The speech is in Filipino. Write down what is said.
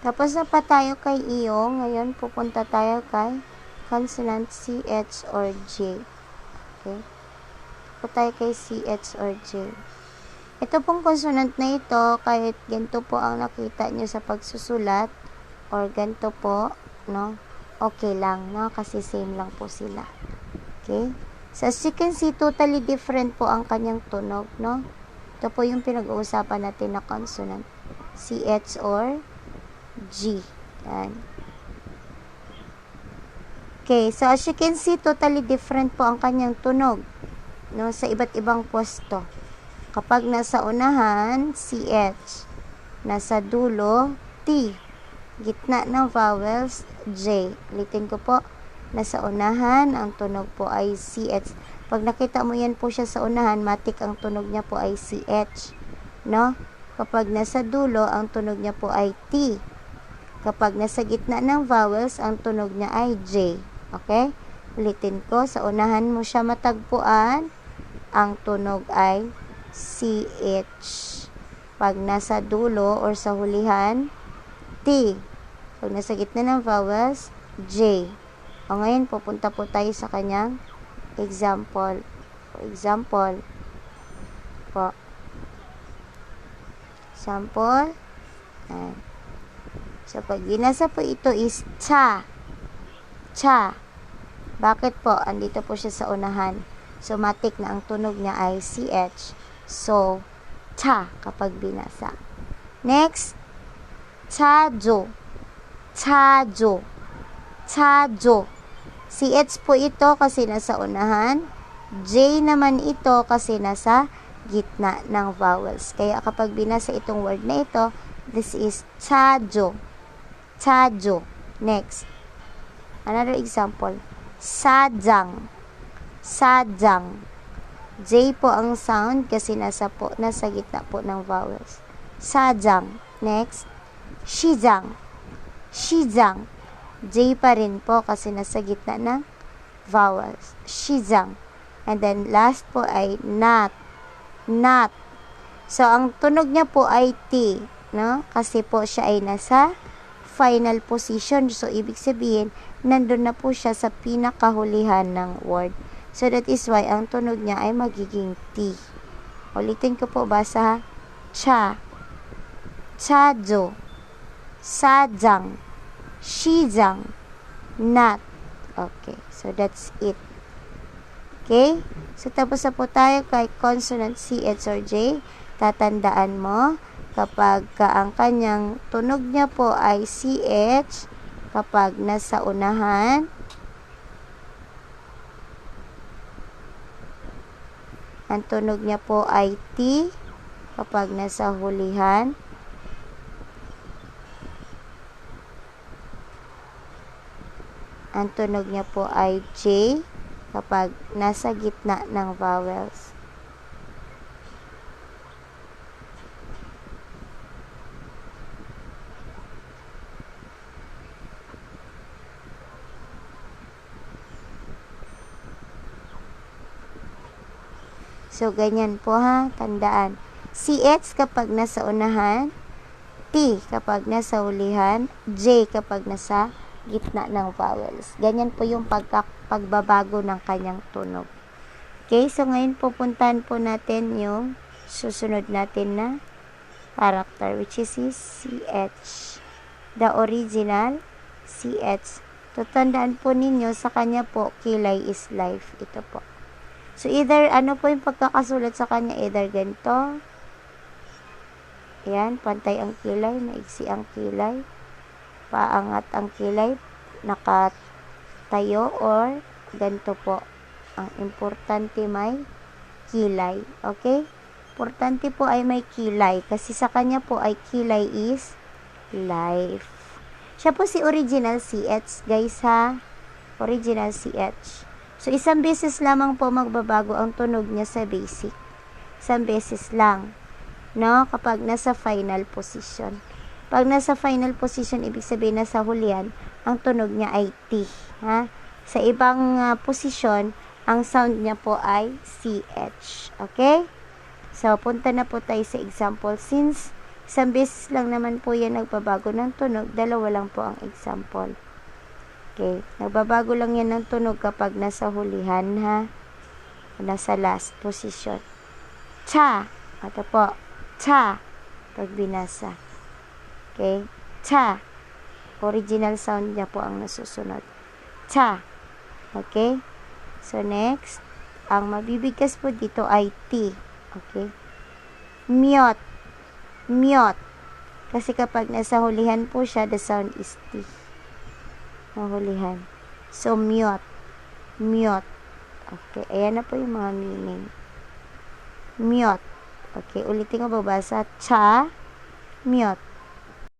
Tapos na pa tayo kay iyo. Ngayon, pupunta tayo kay consonant CH or J. Okay? Pupunta tayo kay CH or J. Ito pong consonant na ito, kahit ganito po ang nakita nyo sa pagsusulat, or ganito po, no? Okay lang, no? Kasi same lang po sila. Okay? So, as you can see, totally different po ang kanyang tunog, no? Ito po yung pinag-uusapan natin na consonant. CH or G. Yan. Okay, so as you can see, totally different po ang kanyang tunog, no, sa iba't ibang pwesto. Kapag nasa unahan, CH. Nasa dulo, T. Gitna ng vowels, J. Ulitin ko po, nasa unahan, ang tunog po ay CH. Pag nakita mo yan po siya sa unahan, matik ang tunog niya po ay CH. No? Kapag nasa dulo, ang tunog niya po ay T. Kapag nasa gitna ng vowels, ang tunog niya ay J. Okay? Ulitin ko, sa unahan mo siya matagpuan, ang tunog ay CH. Pag nasa dulo or sa hulihan, T. Pag nasa gitna ng vowels, J. O ngayon, pupunta po tayo sa kanyang example. For example, po. Example, ayan. So, pag binasa po ito is cha. Cha. Bakit po? Andito po siya sa unahan. So, matik na ang tunog niya ay CH. So, cha kapag binasa. Next, chajo. Chajo. Chajo. CH po ito kasi nasa unahan. J naman ito kasi nasa gitna ng vowels. Kaya kapag binasa itong word na ito, this is chajo. Chajo. Next. Another example. Sajang. Sajang. J po ang sound kasi nasa gitna po ng vowels. Sajang. Next. Shijang. Shijang. J pa rin po kasi nasa gitna ng vowels. Shijang. And then last po ay not. Not. So ang tunog niya po ay T, no? Kasi po siya ay nasa final position. So, ibig sabihin, nandun na po siya sa pinakahulihan ng word. So, that is why ang tunog niya ay magiging T. Ulitin ko po, basa. Cha. Chajo. Sajang. Shijang. Not. Okay. So, that's it. Okay? So, tapos na po tayo kay consonant CH or J. Tatandaan mo, kapag ang kanyang tunog niya po ay CH, kapag nasa unahan, ang tunog niya po ay T, kapag nasa hulihan, ang tunog niya po ay J, kapag nasa gitna ng vowels. So, ganyan po ha, tandaan. CH kapag nasa unahan, T kapag nasa hulihan, J kapag nasa gitna ng vowels. Ganyan po yung pagbabago ng kanyang tunog. Okay, so ngayon pupuntahan po natin yung susunod natin na character, which is CH. The original CH. Tutandaan po ninyo, sa kanya po, kilay is life. Ito po. So, either, ano po yung pagkakasulat sa kanya? Either ganito. Ayan, pantay ang kilay, maigsi ang kilay. Paangat ang kilay, nakatayo, or ganito po. Ang importante may kilay. Okay? Importante po ay may kilay. Kasi sa kanya po ay kilay is life. Siya po si original CH, guys ha. Original CH. So, isang beses lamang po magbabago ang tunog niya sa basic. Isang beses lang. No? Kapag nasa final position. Pag nasa final position, ibig sabihin nasa hulihan, ang tunog niya ay T. Ha? Sa ibang posisyon, ang sound niya po ay CH. Okay? So, punta na po tayo sa example. Since Isang beses lang naman po yan nagbabago ng tunog. Dalawa lang po ang example. Okay. Nagbabago lang yan ng tunog kapag nasa hulihan, ha? Nasa last position. Cha. Ito po. Cha. Pag binasa. Okay. Cha. Original sound niya po ang nasusunod. Cha. Okay. So, next. Ang mabibigkas po dito ay T. Okay. Myot. Myot. Kasi kapag nasa hulihan po siya, the sound is T. Nahulihan. So, myot. Myot. Okay. Ayan na po yung mga meaning. Myot. Okay. Ulitin ko babasa. Cha. Myot.